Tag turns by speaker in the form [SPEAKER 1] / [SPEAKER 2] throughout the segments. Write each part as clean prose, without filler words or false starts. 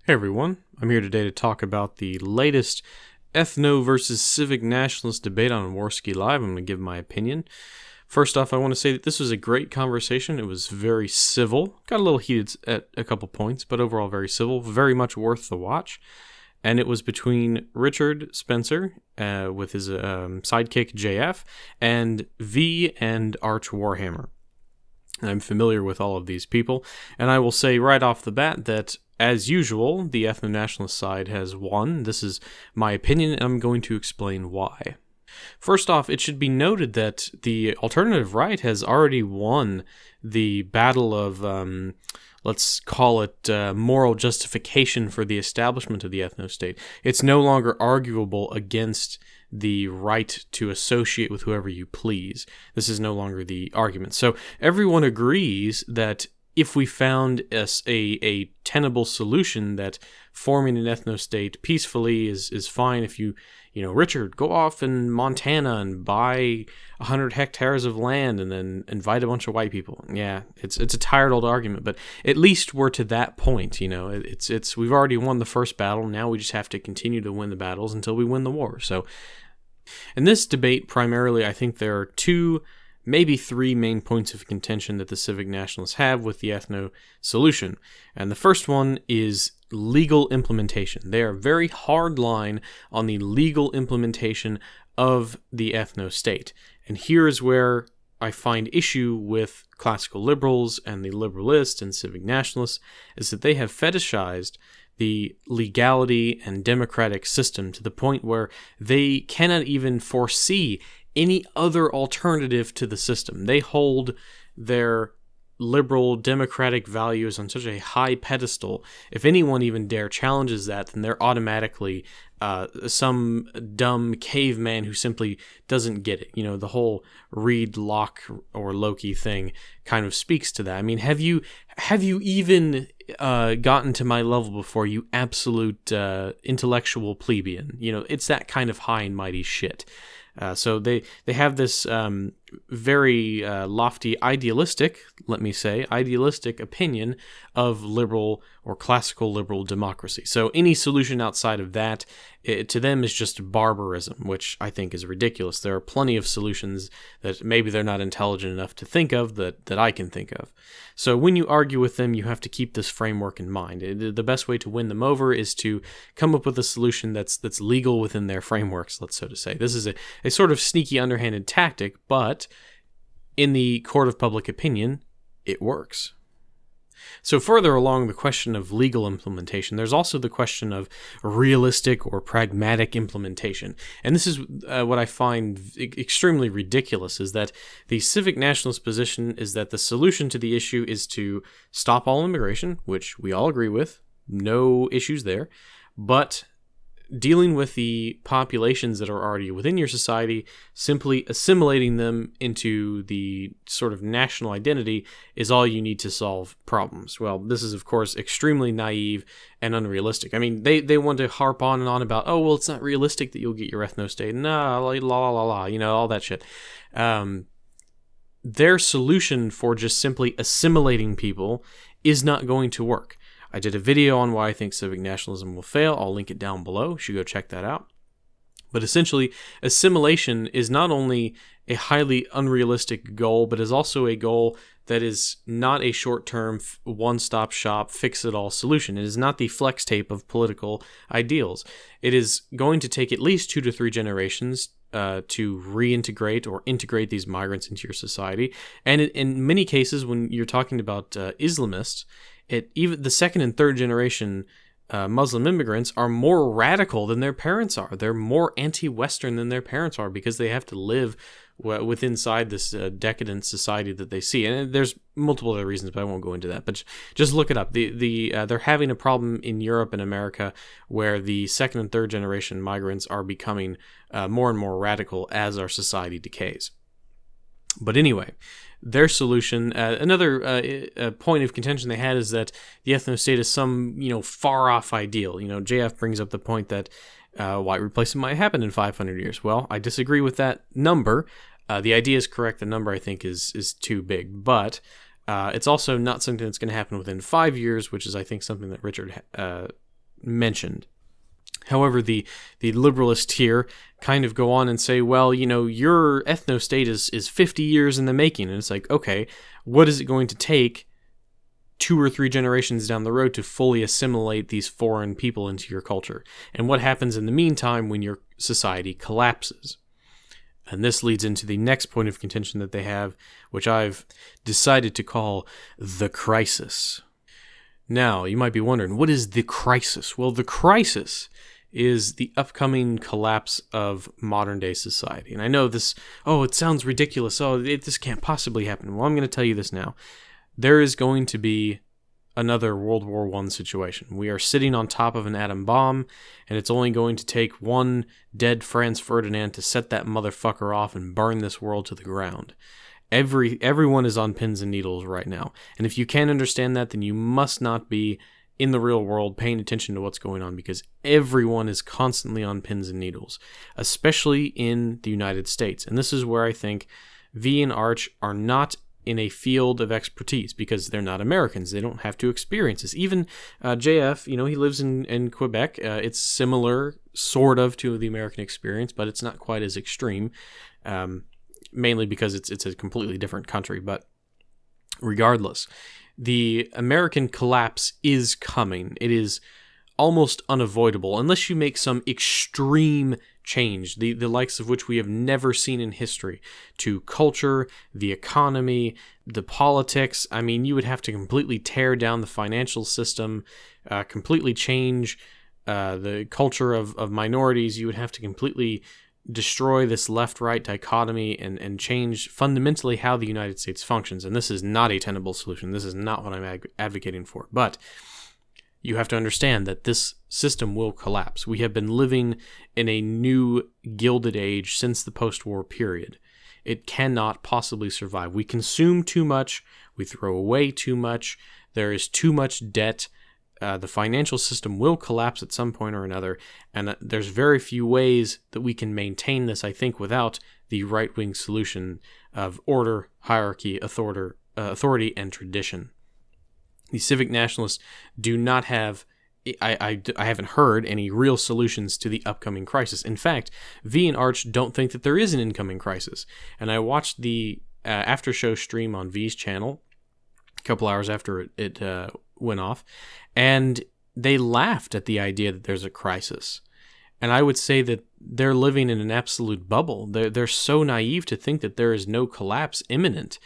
[SPEAKER 1] Hey everyone, I'm here today to talk about the latest ethno versus civic nationalist debate on Warski Live. I'm going to give my opinion. First off, I want to say that this was a great conversation. It was very civil. Got a little heated at a couple points, but overall very civil. Very much worth the watch. And it was between Richard Spencer with his sidekick JF and V and Arch Warhammer. I'm familiar with all of these people, and I will say right off the bat that as usual, the ethno-nationalist side has won. This is my opinion, and I'm going to explain why. First off, it should be noted that the alternative right has already won the battle of, let's call it moral justification for the establishment of the ethno-state. It's no longer arguable against the right to associate with whoever you please. This is no longer the argument. So everyone agrees that if we found a tenable solution that forming an ethno-state peacefully is fine, if you Richard, go off in Montana and buy 100 hectares of land and then invite a bunch of white people. Yeah, it's a tired old argument, but at least we're to that point. We've already won the first battle. Now we just have to continue to win the battles until we win the war. So in this debate, primarily, I think there are two, maybe three main points of contention that the civic nationalists have with the ethno solution. And the first one is legal implementation. They are very hard line on the legal implementation of the ethno state. And here is where I find issue with classical liberals and the liberalists and civic nationalists, is that they have fetishized the legality and democratic system to the point where they cannot even foresee any other alternative to the system. They hold their liberal democratic values on such a high pedestal. If anyone even dare challenges that, then they're automatically some dumb caveman who simply doesn't get it. The whole Reed, Locke, or Loki thing kind of speaks to that. I mean, have you even gotten to my level before, you absolute intellectual plebeian? It's that kind of high and mighty shit. So they have this very lofty idealistic opinion of liberal or classical liberal democracy. So any solution outside of that, to them, is just barbarism, which I think is ridiculous. There are plenty of solutions that maybe they're not intelligent enough to think of that I can think of. So when you argue with them, you have to keep this framework in mind. The best way to win them over is to come up with a solution that's legal within their frameworks, let's so to say. This is a sort of sneaky, underhanded tactic, but in the court of public opinion, it works. So further along the question of legal implementation, there's also the question of realistic or pragmatic implementation. And this is what I find extremely ridiculous, is that the civic nationalist position is that the solution to the issue is to stop all immigration, which we all agree with, no issues there, but dealing with the populations that are already within your society, simply assimilating them into the sort of national identity is all you need to solve problems. Well, this is, of course, extremely naive and unrealistic. I mean, they want to harp on and on about, oh, well, it's not realistic that you'll get your ethno-state. Nah, la, la, la, la, all that shit. Their solution for just simply assimilating people is not going to work. I did a video on why I think civic nationalism will fail. I'll link it down below. You should go check that out. But essentially, assimilation is not only a highly unrealistic goal, but is also a goal that is not a short-term, one-stop shop, fix-it-all solution. It is not the flex tape of political ideals. It is going to take at least 2 to 3 generations to reintegrate or integrate these migrants into your society. And in many cases, when you're talking about Islamists, even the second and third generation Muslim immigrants are more radical than their parents are. They're more anti-Western than their parents are because they have to live inside this decadent society that they see. And there's multiple other reasons, but I won't go into that. But just look it up. They're having a problem in Europe and America where the second and third generation migrants are becoming more and more radical as our society decays. But anyway, their solution, another point of contention they had is that the ethno-state is some, far-off ideal. JF brings up the point that white replacement might happen in 500 years. Well, I disagree with that number. The idea is correct. The number, I think, is too big. But It's also not something that's going to happen within 5 years, which is, I think, something that Richard mentioned. However, the liberalists here kind of go on and say, well, your ethno state is 50 years in the making. And it's like, okay, what is it going to take 2 or 3 generations down the road to fully assimilate these foreign people into your culture? And what happens in the meantime when your society collapses? And this leads into the next point of contention that they have, which I've decided to call the crisis. Now, you might be wondering, what is the crisis? Well, the crisis is the upcoming collapse of modern-day society. And I know this, it sounds ridiculous. This can't possibly happen. Well, I'm going to tell you this now. There is going to be another World War I situation. We are sitting on top of an atom bomb, and it's only going to take one dead Franz Ferdinand to set that motherfucker off and burn this world to the ground. Everyone is on pins and needles right now. And if you can't understand that, then you must not be in the real world paying attention to what's going on, because everyone is constantly on pins and needles, especially in the United States. And this is where I think V and Arch are not in a field of expertise, because they're not Americans. They don't have to experience this. Even JF, he lives in Quebec. It's similar, sort of, to the American experience, but it's not quite as extreme, mainly because it's a completely different country. But regardless, the American collapse is coming. It is almost unavoidable unless you make some extreme change, the likes of which we have never seen in history, to culture, the economy, the politics. I mean, you would have to completely tear down the financial system, completely change the culture of minorities. You would have to completely destroy this left-right dichotomy and change fundamentally how the United States functions. And this is not a tenable solution. This is not what I'm advocating for. But you have to understand that this system will collapse. We have been living in a new Gilded Age since the post-war period. It cannot possibly survive. We consume too much. We throw away too much. There is too much debt. The financial system will collapse at some point or another, and there's very few ways that we can maintain this, I think, without the right-wing solution of order, hierarchy, authority, and tradition. The civic nationalists do not have, I haven't heard any real solutions to the upcoming crisis. In fact, V and Arch don't think that there is an incoming crisis. And I watched the after-show stream on V's channel a couple hours after it went off, and they laughed at the idea that there's a crisis. And I would say that they're living in an absolute bubble. They're so naive to think that there is no collapse imminent,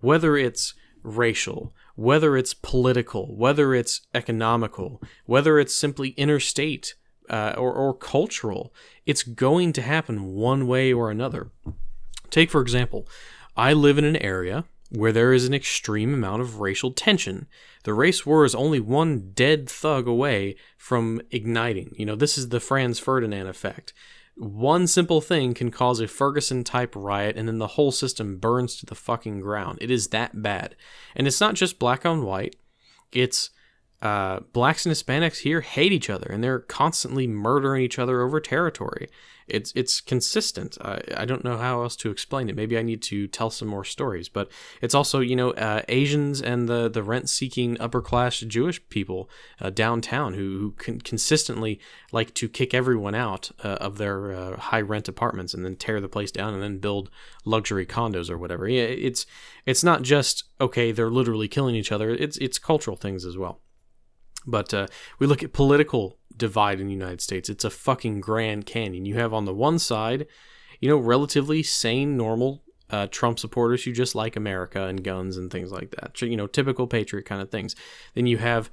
[SPEAKER 1] whether it's racial, whether it's political, whether it's economical, whether it's simply interstate or cultural. It's going to happen one way or another. Take, for example, I live in an area where there is an extreme amount of racial tension. The race war is only one dead thug away from igniting. This is the Franz Ferdinand effect. One simple thing can cause a Ferguson-type riot, and then the whole system burns to the fucking ground. It is that bad. And it's not just black on white. It's blacks and Hispanics here hate each other, and they're constantly murdering each other over territory. It's consistent. I don't know how else to explain it. Maybe I need to tell some more stories. But it's also, Asians and the rent-seeking upper-class Jewish people downtown who consistently like to kick everyone out of their high-rent apartments and then tear the place down and then build luxury condos or whatever. Yeah, it's not just, okay, they're literally killing each other. It's cultural things as well. But we look at political divide in the United States. It's a fucking Grand Canyon. You have on the one side, relatively sane, normal Trump supporters who just like America and guns and things like that. Typical patriot kind of things. Then you have,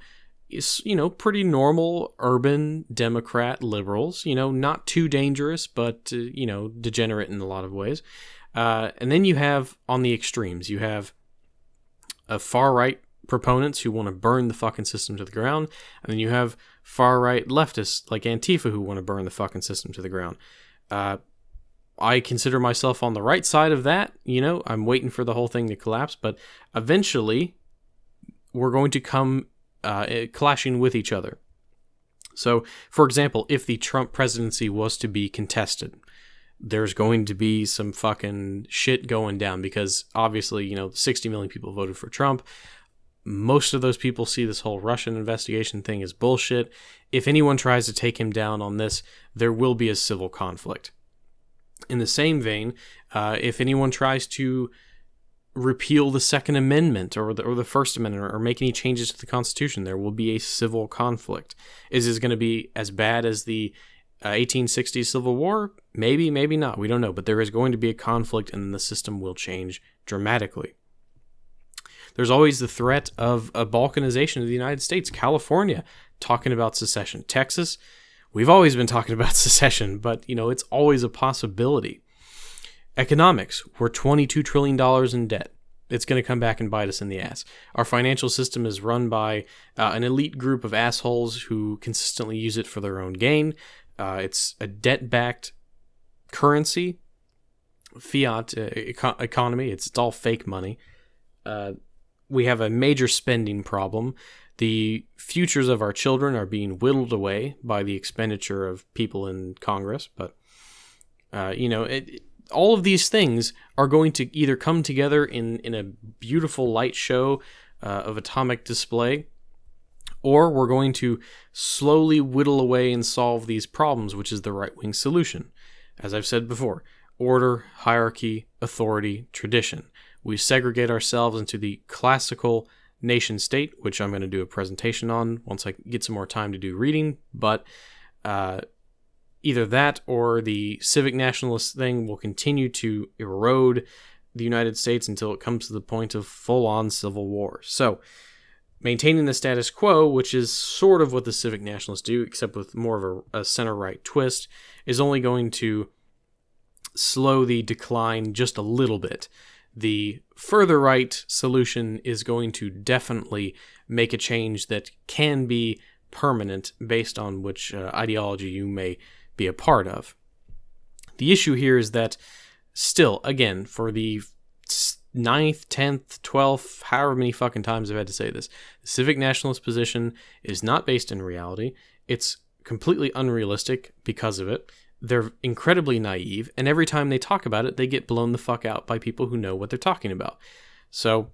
[SPEAKER 1] pretty normal urban Democrat liberals, not too dangerous, but, degenerate in a lot of ways. And then you have, on the extremes, you have a far-right proponents who want to burn the fucking system to the ground, and then you have far-right leftists like Antifa who want to burn the fucking system to the ground. I consider myself on the right side of that. I'm waiting for the whole thing to collapse, but eventually we're going to come clashing with each other. So, for example, if the Trump presidency was to be contested, there's going to be some fucking shit going down because obviously, 60 million people voted for Trump. Most of those people see this whole Russian investigation thing as bullshit. If anyone tries to take him down on this, there will be a civil conflict. In the same vein, if anyone tries to repeal the Second Amendment or the First Amendment or make any changes to the Constitution, there will be a civil conflict. Is this going to be as bad as the 1860s Civil War? Maybe, maybe not. We don't know. But there is going to be a conflict, and the system will change dramatically. There's always the threat of a balkanization of the United States. California, talking about secession. Texas, we've always been talking about secession, but, it's always a possibility. Economics, we're $22 trillion in debt. It's going to come back and bite us in the ass. Our financial system is run by an elite group of assholes who consistently use it for their own gain. It's a debt-backed currency, fiat economy. It's all fake money. We have a major spending problem. The futures of our children are being whittled away by the expenditure of people in Congress. But, all of these things are going to either come together in a beautiful light show of atomic display, or we're going to slowly whittle away and solve these problems, which is the right-wing solution. As I've said before, order, hierarchy, authority, tradition. We segregate ourselves into the classical nation state, which I'm going to do a presentation on once I get some more time to do reading, but either that or the civic nationalist thing will continue to erode the United States until it comes to the point of full-on civil war. So, maintaining the status quo, which is sort of what the civic nationalists do, except with more of a center-right twist, is only going to slow the decline just a little bit. The further right solution is going to definitely make a change that can be permanent based on which ideology you may be a part of. The issue here is that still, again, for the 9th, 10th, 12th, however many fucking times I've had to say this, the civic nationalist position is not based in reality. It's completely unrealistic because of it. They're incredibly naive, and every time they talk about it, they get blown the fuck out by people who know what they're talking about. So,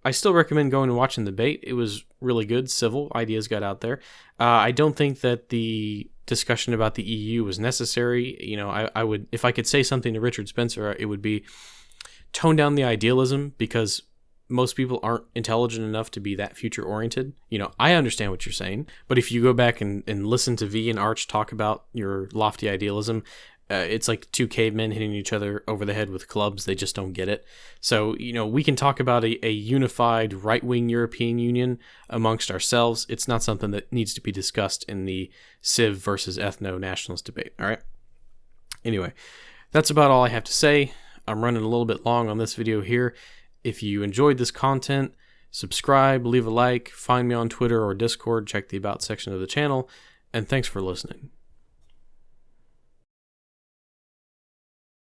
[SPEAKER 1] I still recommend going and watching the debate. It was really good. Civil ideas got out there. I don't think that the discussion about the EU was necessary. I would, if I could say something to Richard Spencer, it would be tone down the idealism, because most people aren't intelligent enough to be that future oriented. I understand what you're saying, but if you go back and listen to V and Arch talk about your lofty idealism, it's like two cavemen hitting each other over the head with clubs. They just don't get it. So, we can talk about a unified right-wing European Union amongst ourselves. It's not something that needs to be discussed in the Civ versus ethno-nationalist debate, all right? Anyway, that's about all I have to say. I'm running a little bit long on this video here. If you enjoyed this content, subscribe, leave a like, find me on Twitter or Discord, check the About section of the channel, and thanks for listening.